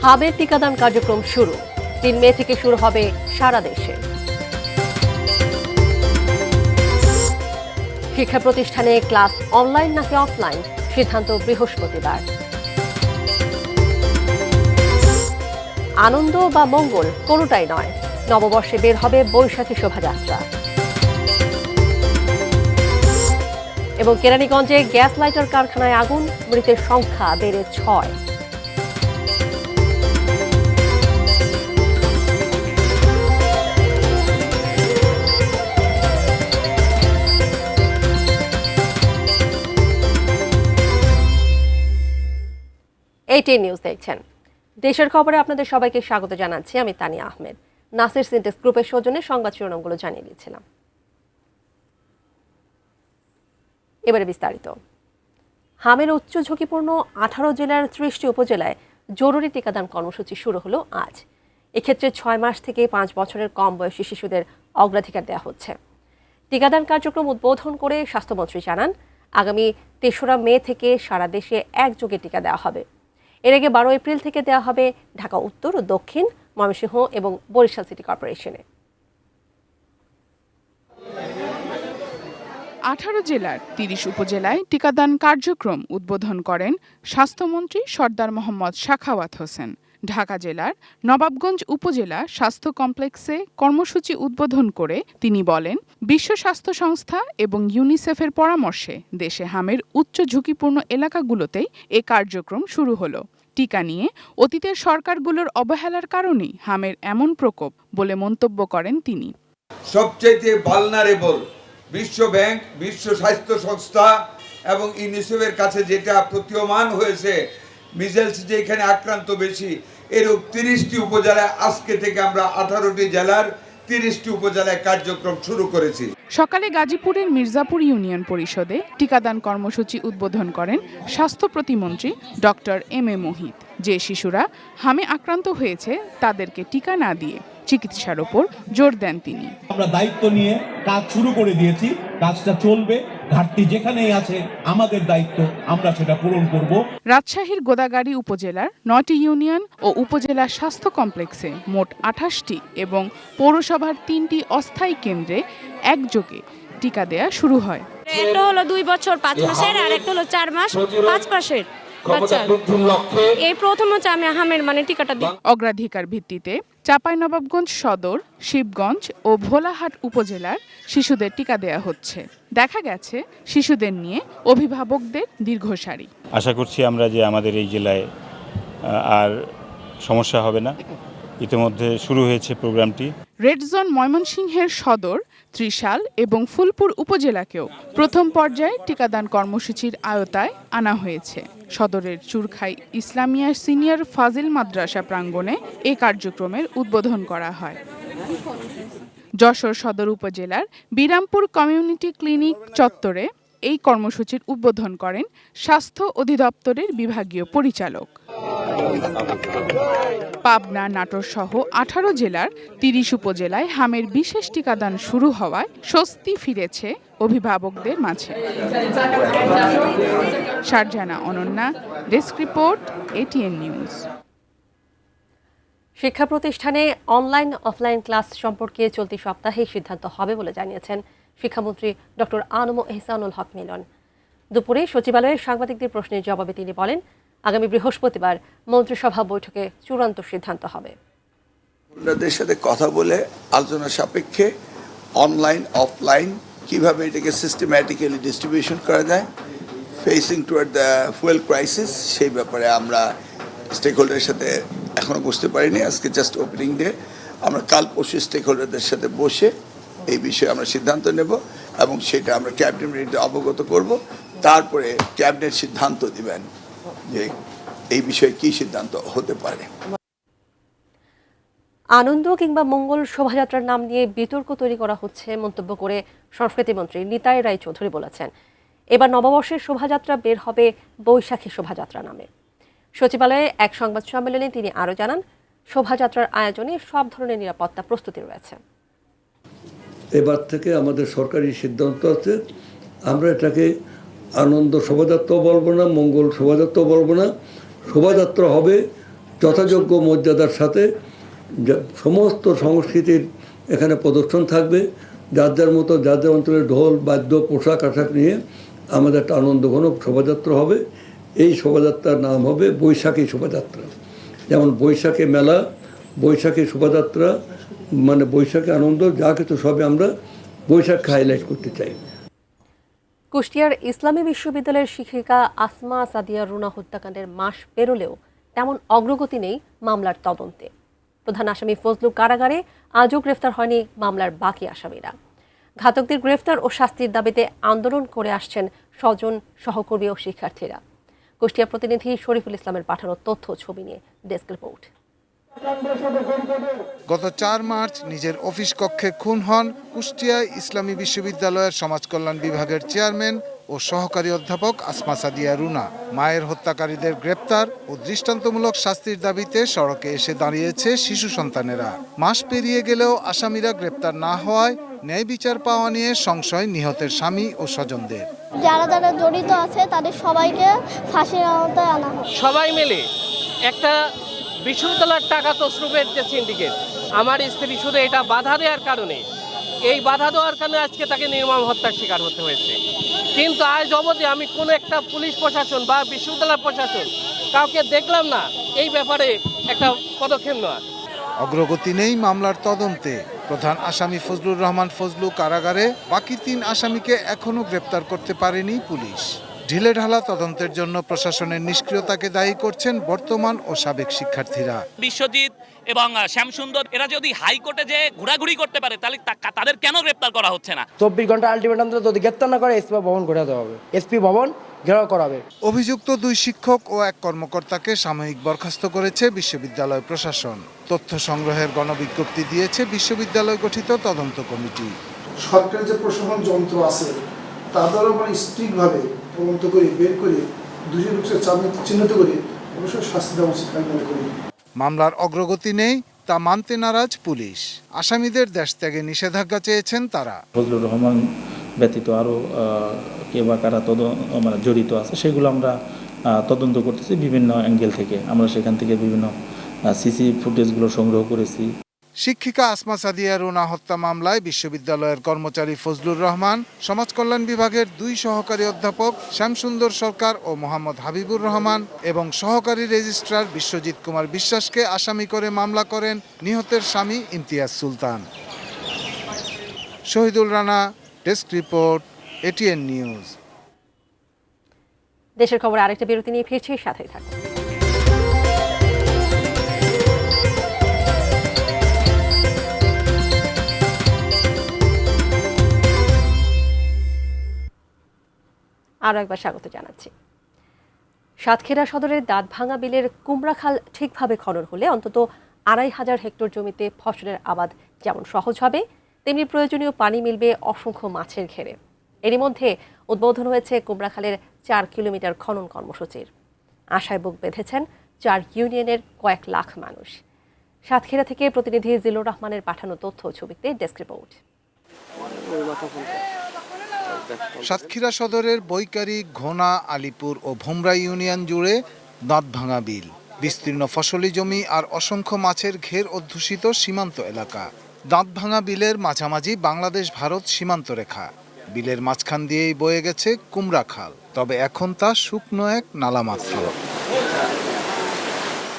হাবের টিকাদান কার্যক্রম শুরু ৩ মে থেকে শুরু হবে সারা দেশে। শিক্ষা প্রতিষ্ঠানে ক্লাস অনলাইন নাকি অফলাইন সিদ্ধান্ত বৃহস্পতিবার। আনন্দ বা মঙ্গল কোনোটাই নয়, নববর্ষে বের হবে বৈশাখী শোভাযাত্রা। এবং কেরানীগঞ্জে গ্যাস লাইটার কারখানায় আগুন, মৃতের সংখ্যা বেড়ে ৬। ATN নিউজ দেখছেন। দেশের খবরে আপনাদের সবাইকে স্বাগত জানাচ্ছি, আমি তানিয়া আহমেদ। নাসির সিনটেক্স গ্রুপের সৌজন্যে সংবাদ শিরোনামগুলো জানিয়ে দিচ্ছিলাম। এবারে বিস্তারিত। হামের উচ্চ ঝুঁকিপূর্ণ 18 জেলার 30টি উপজেলায় জরুরি টিকাদান কর্মসূচি শুরু হলো আজ। এক্ষেত্রে 6 মাস থেকে 5 বছরের কম বয়সী শিশুদের অগ্রাধিকার দেওয়া হচ্ছে। টিকাদান কার্যক্রম উদ্বোধন করে স্বাস্থ্যমন্ত্রী জানান, আগামী 3রা মে থেকে সারা দেশে একযোগে টিকা দেওয়া হবে। এর আগে 12 এপ্রিল থেকে দেওয়া হবে ঢাকা উত্তর ও দক্ষিণ, ময়মনসিংহ এবং বরিশাল সিটি কর্পোরেশনে। 18 জেলার 30 উপজেলায় টিকাদান কার্যক্রম উদ্বোধন করেন স্বাস্থ্যমন্ত্রী সরদার মোহাম্মদ সাখাওয়াত হোসেন। ঢাকা জেলার নবাবগঞ্জ উপজেলা স্বাস্থ্য কমপ্লেক্সে কর্মসূচি উদ্বোধন করে তিনি বলেন, বিশ্ব স্বাস্থ্য সংস্থা এবং ইউনিসেফের পরামর্শে দেশে হামের উচ্চ ঝুঁকিপূর্ণ এলাকাগুলোতেই এ কার্যক্রম শুরু হলো। টিকা নিয়ে অতীতের সরকারগুলোর অবহেলার কারণেই হামের এমন প্রকোপ বলে মন্তব্য করেন তিনি। সবচেয়ে ভালনারেবল বিশ্ব ব্যাংক, বিশ্ব স্বাস্থ্য সংস্থা এবং ইউনিসেফের কাছে যেটা প্রতীয়মান হয়েছে, মিজেলস যেখানে আক্রান্ত বেশি, এরূপ 30টি উপজেলায় আজকে থেকে আমরা 18টি জেলার 30টি উপজেলায় কার্যক্রম শুরু করেছি। সকালে গাজীপুরের মির্জাপুর ইউনিয়ন পরিষদে টিকাদান কর্মসূচি উদ্বোধন করেন স্বাস্থ্য প্রতিমন্ত্রী ডক্টর এম.এ. মোহিত। যে শিশুরা হামে আক্রান্ত হয়েছে তাদেরকে টিকা না দিয়ে চিকিৎসার ওপর জোর দেন তিনি। আমরা দায়িত্ব নিয়ে কাজ শুরু করে দিয়েছি, কাজটা চলবে। ঘাটতি যেখানেই আছে আমাদের দায়িত্ব, আমরা সেটা পূরণ করব। রাজশাহীর গোদাগাড়ী উপজেলার 9টি ইউনিয়ন ও উপজেলা স্বাস্থ্য কমপ্লেক্সে মোট 28টি এবং পৌরসভার 3টি অস্থায়ী কেন্দ্রে একযোগে টিকা দেয়া শুরু হয়। একটা হলো 2 বছর 5 মাসের, আর একটা হলো 4 মাস 5 মাসের বাচ্চা। এই প্রথম হচ্ছে আমি হামের টিকাটা দিই। অগ্রাধিকার ভিত্তিতে চাঁপাইনবাবগঞ্জ সদর, শিবগঞ্জ ও ভোলাহাট উপজেলার শিশুদের টিকা দেয়া হচ্ছে। দেখা গেছে শিশুদের নিয়ে অভিভাবকদের দীর্ঘ সারি। আশা করছি আমরা যে আমাদের এই জেলায় আর সমস্যা হবে না। ইতিমধ্যে শুরু হয়েছে প্রোগ্রামটি। রেড জোন ময়মনসিংহের সদর, ত্রিশাল এবং ফুলপুর উপজেলাকেও প্রথম পর্যায়ে টিকাদান কর্মসূচির আওতায় আনা হয়েছে। সদরের চুরখাই ইসলামিয়া সিনিয়র ফাজিল মাদ্রাসা প্রাঙ্গণে এই কার্যক্রমের উদ্বোধন করা হয়। যশোর সদর উপজেলার বিরামপুর কমিউনিটি ক্লিনিক চত্বরে এই কর্মসূচির উদ্বোধন করেন স্বাস্থ্য অধিদপ্তরের বিভাগীয় পরিচালক। পাবনা, নাটোর সহ 18 জেলার 30 উপজেলায় হামের বিশেষ টিকাদান শুরু হওয়ায় স্বস্তি ফিরেছে অভিভাবকদের মাঝে। Sharjana Ananya, desk report, ATN news. শিক্ষা প্রতিষ্ঠানে অনলাইন অফলাইন ক্লাস সম্পর্কে চলতি সপ্তাহে সিদ্ধান্ত হবে বলে জানিয়েছেন শিক্ষামন্ত্রী ডক্টর আনম এহসানুল হক মিলন। দুপুরে সচিবালয়ে সাংবাদিকদের প্রশ্নের জবাবে তিনি বলেন, আগামী বৃহস্পতিবার মন্ত্রিসভা বৈঠকে চূড়ান্ত সিদ্ধান্ত হবে। ওনাদের সাথে কথা বলে আলোচনা সাপেক্ষে অনলাইন অফলাইন কিভাবে এটাকে সিস্টেম্যাটিক্যালি ডিস্ট্রিবিউশন করা যায়, facing toward the fuel crisis, সেই ব্যাপারে আমরা স্টেক হোল্ডারের সাথে এখনো বসতে পারিনি। আজকে জাস্ট ওপেনিং ডে। আমরা কাল পরশু স্টেক হোল্ডারদের সাথে বসে এই বিষয়ে আমরা সিদ্ধান্ত নেব এবং সেটা আমরা ক্যাবিনেটে অবগত করব। তারপরে ক্যাবিনেট সিদ্ধান্ত দিবেন যে এই বিষয়ে কি সিদ্ধান্ত হতে পারে। আনন্দ কিংবা মঙ্গল শোভাযাত্রার নাম নিয়ে বিতর্ক তৈরি করা হচ্ছে মন্তব্য করে সংস্কৃতি মন্ত্রী নিতাই রায় চৌধুরী বলেছেন, এবার নববর্ষের শোভাযাত্রা বের হবে বৈশাখী শোভাযাত্রা নামে। সচিবালয়ে এক সংবাদ সম্মেলনে তিনি আরও জানান, শোভাযাত্রার আয়োজনে সব ধরনের নিরাপত্তা প্রস্তুতি রয়েছে। এবার থেকে আমাদের সরকারি সিদ্ধান্ত আছে, আমরা এটাকে আনন্দ শোভাযাত্রা বলবো না, মঙ্গল শোভাযাত্রা বলবো না। শোভাযাত্রা হবে যথাযোগ্য মর্যাদার সাথে সমস্ত সংস্কৃতির এখানে প্রদর্শন থাকবে। যার যার মতো যার যার অঞ্চলের ঢোল বাদ্য পোশাক আশাক নিয়ে আমাদের একটা আনন্দঘন শোভাযাত্রা হবে। এই শোভাযাত্রার নাম হবে বৈশাখী শোভাযাত্রা। যেমন বৈশাখী মেলা, বৈশাখী শোভাযাত্রা, মানে বৈশাখী আনন্দ, যা কিছু সবে আমরা বৈশাখকে হাইলাইট করতে চাই। কুষ্টিয়ার ইসলামী বিশ্ববিদ্যালয়ের শিক্ষিকা আসমা সাদিয়া রুনা হত্যাকাণ্ডের মাস পেরোলেও তেমন অগ্রগতি নেই মামলার তদন্তে। প্রধান আসামি ফজলু কারাগারে আজও গ্রেফতার হয়নি মামলার বাকি আসামিরা। ঘাতকদের গ্রেফতার ও শাস্তির দাবিতে আন্দোলন করে আসছেন স্বজন, সহকর্মী ও শিক্ষার্থীরা। কুষ্টিয়া প্রতিনিধি শরীফুল ইসলামের পাঠানো তথ্য ছবি নিয়ে ডেস্ক রিপোর্ট। গত 4 মার্চ নিজের অফিস কক্ষে খুন হন কুষ্টিয়া ইসলামী বিশ্ববিদ্যালয়ের সমাজ কল্যাণ বিভাগের চেয়ারম্যান ও সহকারী অধ্যাপক আসমা সাদিয়া রুনা। মায়ের হত্যাকারীদের গ্রেপ্তার ও দৃষ্টান্তমূলক শাস্তির দাবিতে সড়কে এসে দাঁড়িয়েছে শিশু সন্তানেরা। মাস পেরিয়ে গেলেও আসামিরা গ্রেপ্তার না হওয়ায় ন্যায় বিচার পাওয়া নিয়ে সংশয় নিহতের স্বামী ও স্বজনদের। যারা যারা জড়িত আছে তাদের সবাইকে ফাঁসির আওতায় আনা হোক। সবাই মিলে একটা বিশ্ববিদ্যালয়ের টাকা তসরুপের যে সিন্ডিকেট, আমার স্ত্রী শুধু এটা বাধা দেওয়ার কারণে, এই বাধা দেওয়ার কারণে আজকে তাকে নির্মম হত্যার শিকার হতে হয়েছে। কিন্তু আজ অবধি আমি কোনো একটা পুলিশ প্রশাসন বা বিশ্ববিদ্যালয় প্রশাসন কাউকে দেখলাম না এই ব্যাপারে একটা পদক্ষেপ নেওয়া। অগ্রগতি নেই মামলার তদন্তে। প্রধান আসামি ফজলুর রহমান ফজলু কারাগারে, বাকি 3 আসামিকে এখনো গ্রেপ্তার করতে পারেনি পুলিশ। ঢিলেঢালা তদন্তের জন্য প্রশাসনের নিষ্ক্রিয়তাকে দায়ী করছেন বর্তমান ও সাবেক শিক্ষার্থীরা। বিশ্বজিৎ এবং শ্যামসুন্দর এরা যদি হাইকোর্টে যে ঘোরাঘুরি করতে পারে তাহলে তাদের কেন গ্রেপ্তার করা হচ্ছে না? 24 ঘন্টা আলটিমেটাম যদি গ্রেপ্তার না করে এসপি ভবন ঘোরাতে হবে, এসপি ভবন ঘেরাও করাবে। অভিযুক্ত 2 শিক্ষক ও 1 কর্মকর্তাকে সাময়িক বরখাস্ত করেছে বিশ্ববিদ্যালয় প্রশাসন। তথ্য সংগ্রহের গণবিজ্ঞপ্তি দিয়েছে বিশ্ববিদ্যালয় গঠিত তদন্ত কমিটি। সরকারের যে প্রশাসন যন্ত্র আছে তাদেরও স্ট্রিক্টভাবে তদন্ত করে বের করে দোষী চিহ্নিত করে অবশ্যই শাস্তি দেওয়া উচিত মনে করি। মামলার অগ্রগতি নেই তা মানতে নারাজ পুলিশ। আসামিদের দেশ ত্যাগে নিষেধাজ্ঞা চেয়েছেন তারা। ফজলুর রহমান ব্যতীত আরও কে বা কারা জড়িত আছে সেগুলো আমরা তদন্ত করতেছি বিভিন্ন অ্যাঙ্গেল থেকে। আমরা সেখান থেকে বিভিন্ন সিসি ফুটেজগুলো সংগ্রহ করেছি। শিক্ষিকা আসমা সাদিয়া রুনা হত্যা মামলায় বিশ্ববিদ্যালয়ের কর্মচারী ফজলুর রহমান, সমাজ কল্যাণ বিভাগের 2 সহকারী অধ্যাপক শ্যামসুন্দর সরকার ও মোহাম্মদ হাবিবুর রহমান এবং সহকারী রেজিস্ট্রার বিশ্বজিৎ কুমার বিশ্বাসকে আসামি করে মামলা করেন নিহতের স্বামী Imtiaz Sultan. Shahidul Rana, desk report, ATN news. দেশের খবর আরেকটা বিরতি নিয়ে ফিরছি, সাথেই থাকুন। আরও একবার স্বাগত জানাচ্ছি। সাতক্ষীরা সদরের দাঁতভাঙা বিলের কুমড়াখাল ঠিকভাবে খনন হলে অন্তত 2500 হেক্টর জমিতে ফসলের আবাদ যেমন সহজ হবে, তেমনি প্রয়োজনীয় পানি মিলবে অসংখ্য মাছের ঘেরে। এরই মধ্যে উদ্বোধন হয়েছে কুমড়াখালের 4 কিলোমিটার খনন কর্মসূচির। আশায় বুক বেঁধেছেন 4 ইউনিয়নের কয়েক লাখ মানুষ। সাতক্ষীরা থেকে প্রতিনিধি জিলুর রহমানের পাঠানো তথ্য ছবিতে ডেস্ক রিপোর্ট। সাতক্ষীরা সদরের বৈকারি, ঘোনা, আলিপুর ও ভোমরা ইউনিয়ন জুড়ে দাঁতভাঙা বিল। বিস্তীর্ণ ফসলি জমি আর অসংখ্য মাছের ঘের অধ্যুষিত সীমান্ত এলাকা। দাঁতভাঙা বিলের মাঝামাঝি বাংলাদেশ ভারত সীমান্ত রেখা। বিলের মাঝখান দিয়েই বয়ে গেছে কুমড়া খাল, তবে এখন তা শুকনো এক নালা মাত্র।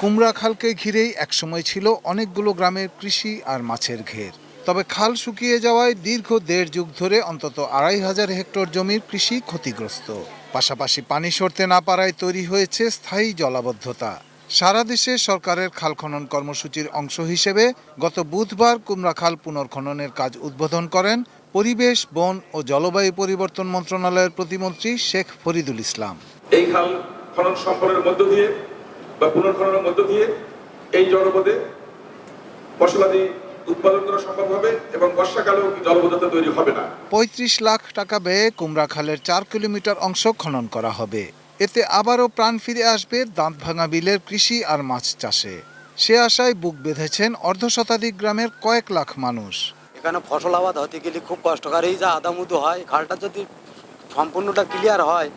কুমড়া খালকে ঘিরেই একসময় ছিল অনেকগুলো গ্রামের কৃষি আর মাছের ঘের। তবে খাল শুকিয়ে যাওয়ায় দীর্ঘ 1.5 যুগ ধরে অন্তত 2500 হেক্টর জমির কৃষি ক্ষতিগ্রস্ত। পাশাপাশি পানি সরতে না পারায় তৈরি হয়েছে স্থায়ী জলাবদ্ধতা। সারা দেশে সরকারের খাল খনন কর্মসূচির অংশ হিসেবে গত বুধবার কুমড়া খাল পুনর্খননের কাজ উদ্বোধন করেন পরিবেশ, বন ও জলবায়ু পরিবর্তন মন্ত্রণালয়ের প্রতিমন্ত্রী শেখ ফরিদুল ইসলাম। এই খাল খনন সম্পন্নের মধ্য দিয়ে বা পুনর্খননের মধ্য দিয়ে এই জলপথে ফসলাদি উৎপাদন করা সম্ভব হবে এবং বর্ষাকালেও জলবদ্ধতা তৈরি হবে না। 35 লাখ টাকা ব্যয়ে কুমড়া খালের 4 কিলোমিটার অংশ খনন করা হবে। এতে আবারও প্রাণ ফিরে আসবে দাঁতভাঙা বিলের কৃষি আর মাছ চাষে। সে আশায় বুক বেঁধেছেন অর্ধশতাধিক গ্রামের কয়েক লাখ মানুষ। এখানে ফসল আবাদ হতে গেলে খুব কষ্টকর, এই যে আদামুদু হয়, খালটা যদি সম্পূর্ণটা ক্লিয়ার হয়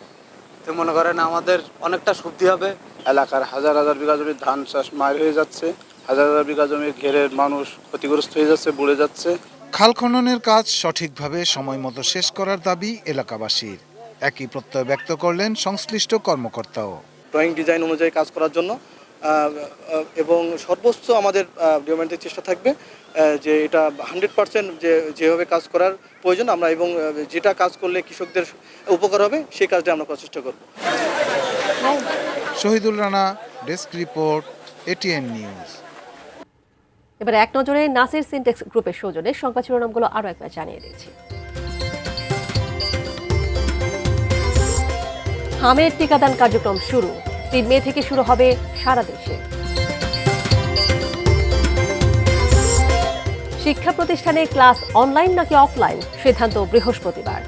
তো মনে করেন আমাদের অনেকটা সুবিধা হবে। এলাকার হাজার হাজার বিঘা জমির ধান চাষ মার হয়ে যাচ্ছে, হাজার হাজার বিঘা জমির ঘেরের মানুষ ক্ষতিগ্রস্ত হয়ে যাচ্ছে, বুড়ে যাচ্ছে। খাল খননের কাজ সঠিকভাবে সময় মতো শেষ করার দাবি এলাকাবাসীর। একই প্রত্যয় ব্যক্ত করলেন সংশ্লিষ্ট কর্মকর্তাও। ড্রয়িং ডিজাইন অনুযায়ী কাজ করার জন্য এবং সর্বোচ্চ আমাদের ডেভেলপমেন্টের চেষ্টা থাকবে যে এটা 100% যেভাবে কাজ করার প্রয়োজন আমরা, এবং যেটা কাজ করলে কৃষকদের উপকার হবে সেই কাজটা আমরা করার চেষ্টা করব। Shahidul Rana, desk report, ATN news. এবার এক নজরে নাসির সিনটেক্স গ্রুপের সৌজন্যে সংবাদ শিরোনামগুলো আরও একবার জানিয়ে দিচ্ছি। হামের টিকাদান কার্যক্রম শুরু, 3 মে থেকে শুরু হবে সারা দেশে। শিক্ষা প্রতিষ্ঠানে ক্লাস অনলাইন নাকি অফলাইন, সিদ্ধান্ত বৃহস্পতিবার।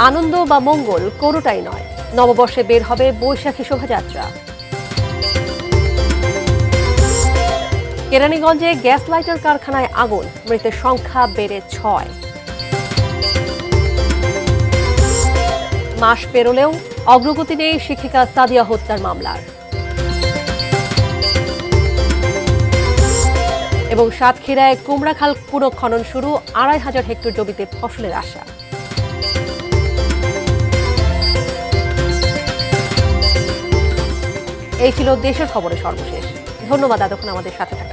আনন্দ বা মঙ্গল কোনোটাই নয়, নববর্ষে বের হবে বৈশাখী শোভাযাত্রা। কেরানীগঞ্জে গ্যাস লাইটার কারখানায় আগুন, মৃতের সংখ্যা বেড়ে 6। মাস পেরোলেও অগ্রগতি নেই শিক্ষিকা সাদিয়া হত্যার মামলার। এবং সাতক্ষীরায় কুমড়াখাল পুনঃখনন শুরু, 2500 হেক্টর জমিতে ফসলের আশা। এই ছিল দেশের খবরের সর্বশেষ। ধন্যবাদ এতক্ষণ আমাদের সাথে থাকার